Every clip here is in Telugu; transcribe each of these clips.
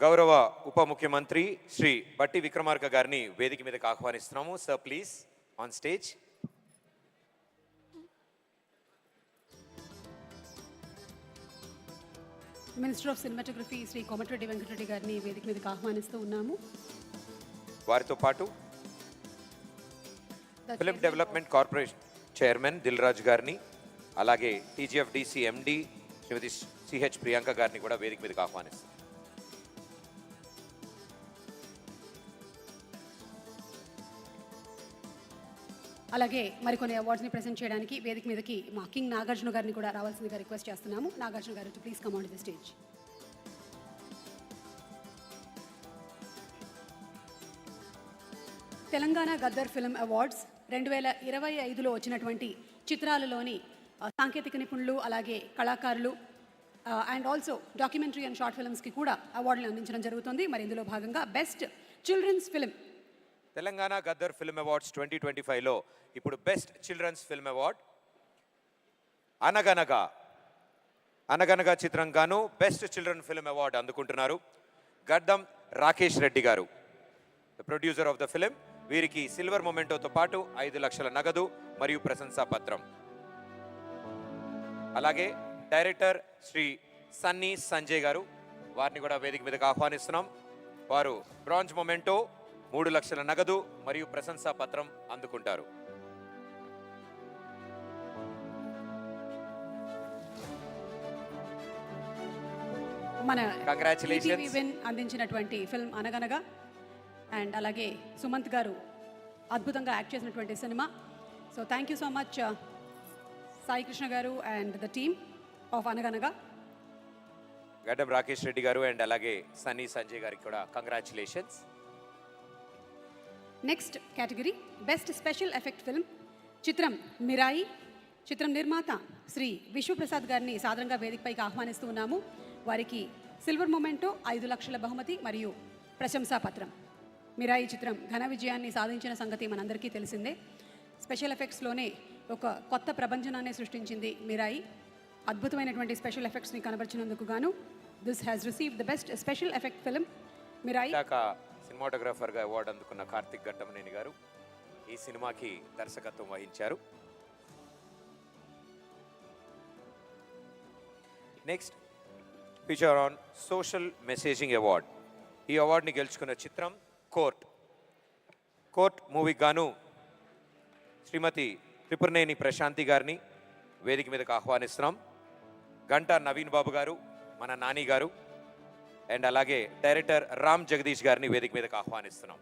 గౌరవ ఉప ముఖ్యమంత్రి శ్రీ బట్టి విక్రమార్క గారిని వేదిక మీదకి ఆహ్వానిస్తున్నాము. Sir please on stage. Minister of cinematography Shri Komatireddy Venkatreddy గారిని వేదిక మీదకి ఆహ్వానిస్తూ ఉన్నాము. వారితో పాటు film development corporation chairman Dil Raju గారిని, అలాగే టీజీఎఫ్డిసి ఎండి శ్రీమతి సిహెచ్ ప్రియాంక గారిని కూడా వేదిక మీదకి ఆహ్వానిస్తాం. అలాగే మరికొన్ని అవార్డ్స్ని ప్రెజెంట్ చేయడానికి వేదిక మీదకి మా కింగ్ నాగార్జున గారిని కూడా రావాల్సిందిగా రిక్వెస్ట్ చేస్తున్నాము. Nagarjuna garu to please come on the stage. Telangana Gaddar film awards 2025లో వచ్చినటువంటి చిత్రాలలోని సాంకేతిక నిపుణులు, అలాగే కళాకారులు and also documentary and short ఫిల్మ్స్కి కూడా అవార్డులు అందించడం జరుగుతుంది. మరి ఇందులో భాగంగా best children's film Telangana Gaddar film awards 2025లో ఇప్పుడు best children's film award Anaganaga Anaganaga చిత్రం గాను బెస్ట్ చిల్డ్రన్ ఫిల్మ్ అవార్డు అందుకుంటున్నారు Gaddam Rakesh Reddy garu, the producer of the film. వీరికి సిల్వర్ మొమెంటోతో పాటు 5 లక్షల నగదు మరియు ప్రశంసా పత్రం. అలాగే డైరెక్టర్ శ్రీ సన్నీ సంజయ్ గారు, వారిని కూడా వేదిక మీదకి ఆహ్వానిస్తున్నాం. వారు బ్రాంజ్ మొమెంటో, 3 లక్షల నగదు మరియు ప్రశంసా పత్రం అందుకుంటారు. మన కంగ్రాచులేషన్స్ అందించినటువంటి ఫిల్మ్ అనగనగా అండ్ అలాగే సుమంత్ గారు అద్భుతంగా యాక్ట్ చేసినటువంటి cinema. So thank you so much Sai Krishna గారు అండ్ ద టీమ్ ఆఫ్ అనగనగా. గడ్డం రాకేష్ రెడ్డి గారు అండ్ అలాగే సన్నీ సంజయ్ గారికి కూడా congratulations. Next category best special effect film చిత్రం మిరాయి. చిత్రం నిర్మాత శ్రీ విశ్వప్రసాద్ గారిని సాదరంగా వేదికపైకి ఆహ్వానిస్తూ ఉన్నాము. వారికి సిల్వర్ మొమెంటో, 5 లక్షల బహుమతి మరియు ప్రశంసా పత్రం. మిరాయి చిత్రం ఘన విజయాన్ని సాధించిన సంగతి మనందరికీ తెలిసిందే. స్పెషల్ ఎఫెక్ట్స్లోనే ఒక కొత్త ప్రపంచనాన్ని సృష్టించింది మిరాయి. అద్భుతమైనటువంటి స్పెషల్ ఎఫెక్ట్స్ని కనబరిచినందుకు గాను this has received the best special effect film Mirai. సినిమాటోగ్రాఫర్గా అవార్డు అందుకున్న కార్తిక్ ఘట్టమనేని గారు ఈ సినిమాకి దర్శకత్వం వహించారు. Next feature on social messaging award. ఈ అవార్డుని గెలుచుకున్న చిత్రం కోర్ట్. కోర్ట్ మూవీకి గాను శ్రీమతి త్రిపురనేని ప్రశాంతి గారిని వేదిక మీదకి ఆహ్వానిస్తున్నాం. గంటా నవీన్ బాబు గారు, మన నాని గారు అండ్ అలాగే డైరెక్టర్ రామ్ జగదీష్ గారిని వేదిక మీదకి ఆహ్వానిస్తున్నాం.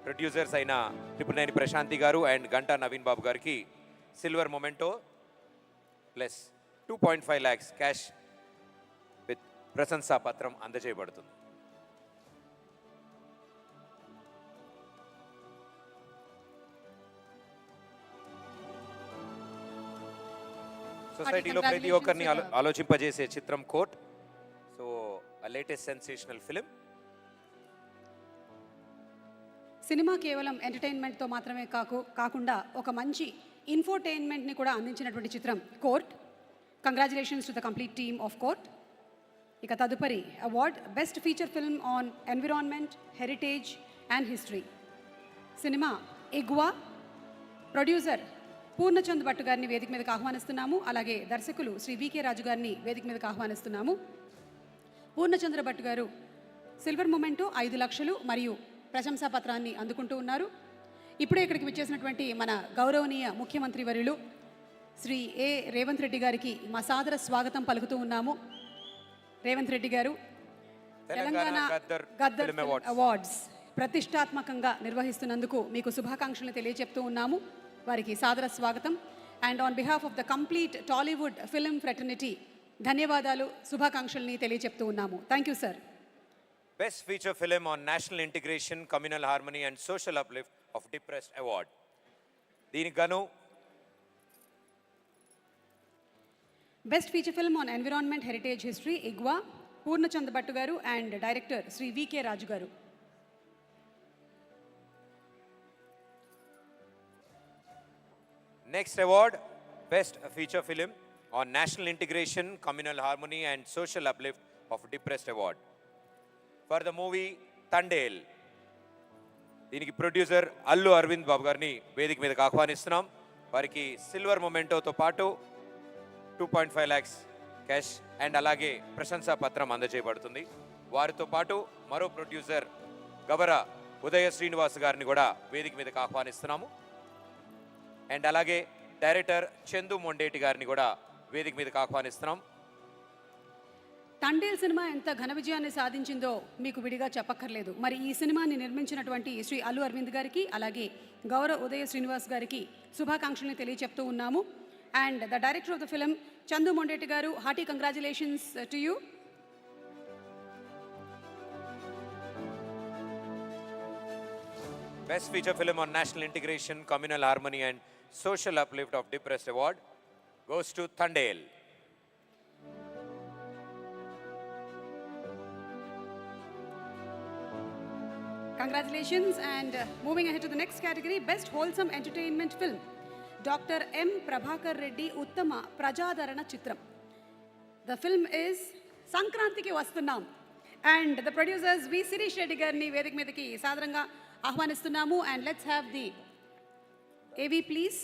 ప్రొడ్యూసర్స్ అయిన త్రిపురనేని ప్రశాంతి గారు అండ్ గంటా నవీన్ బాబు గారికి silver memento plus 2.5 lakhs cash with ప్రశంసా పత్రం అందజేయబడుతుంది. సొసైటీలో ప్రతి ఒక్కరిని ఆలోచింపజేసే చిత్రం Court. So latest sensational film. Cinema కేవలం ఎంటర్టైన్మెంట్తో మాత్రమే కాకుండా ఒక మంచి ఇన్ఫోటైన్మెంట్ని కూడా అందించినటువంటి చిత్రం Court. Congratulations to the complete team of Court. ఇక తదుపరి award best feature film on environment, heritage and history. Cinema Igwa. Producer Purnachand Bhat garu వేదిక మీదకి ఆహ్వానిస్తున్నాము. అలాగే దర్శకులు శ్రీ వికే రాజు గారిని వేదిక మీదకి ఆహ్వానిస్తున్నాము. పూర్ణచంద్ర భట్ గారు సిల్వర్ మొమెంటో, 5 లక్షలు మరియు ప్రశంసా పత్రాన్ని అందుకుంటూ ఉన్నారు. ఇప్పుడే ఇక్కడికి విచ్చేసినటువంటి మన గౌరవనీయ ముఖ్యమంత్రి వర్యులు శ్రీ ఏ రేవంత్ రెడ్డి గారికి మా సాదర స్వాగతం పలుకుతూ ఉన్నాము. రేవంత్ రెడ్డి గారు, తెలంగాణ గద్దర్ అవార్డ్స్ ప్రతిష్టాత్మకంగా నిర్వహిస్తున్నందుకు మీకు శుభాకాంక్షలు తెలియజెప్తూ ఉన్నాము. వారికి సాదర స్వాగతం and on behalf of the complete Tollywood film fraternity ధన్యవాదాలు, శుభాకాంక్షల్ని తెలియజెప్తూ ఉన్నాము. Thank you sir. Best feature film on national integration, communal harmony and social uplift of depressed award. దీనికి గాను best feature film on environment, heritage, history Igwa Purnachand Bhat garu and director Shri VK Raju garu. Next award best feature film on national integration, communal harmony and social uplift of depressed award. For the movie Thandel. దీనికి ప్రొడ్యూసర్ అల్లు అరవింద్ బాబు గారిని వేదిక మీదకి ఆహ్వానిస్తున్నాం. వారికి సిల్వర్ మొమెంటోతో పాటు 2.5 lakhs క్యాష్ అండ్ అలాగే ప్రశంసా పత్రం అందజేయబడుతుంది. వారితో పాటు మరో ప్రొడ్యూసర్ గవర ఉదయ శ్రీనివాస్ గారిని కూడా వేదిక మీదకి ఆహ్వానిస్తున్నాము. అండ్ అలాగే డైరెక్టర్ చందు మొండేటి గారిని కూడా వేదిక మీదకి ఆహ్వానిస్తున్నాం. తండేల్ సినిమా ఎంత ఘన విజయాన్ని సాధించిందో మీకు విడిగా చెప్పక్కర్లేదు. మరి ఈ సినిమాని నిర్మించినటువంటి శ్రీ అల్లు అరవింద్ గారికి అలాగే గౌరవ ఉదయ శ్రీనివాస్ గారికి శుభాకాంక్షల్ని తెలియచెప్తూ ఉన్నాము. And the director of the film Chandu Mondeti garu, hearty congratulations to you. Best Feature Film on National Integration, Communal Harmony and Social Uplift of Depressed Award goes to Thandel. Congratulations. And moving ahead to the next category, Best Wholesome Entertainment Film, Dr. M. Prabhakar Reddy Uttama Prajadarana Chitram. The film is Sankrantiki Vastunnam. And the producers V. Sirish Reddy Garni Vedik Medaki Sadaranga Ahwanistunamu. And let's have the AV please.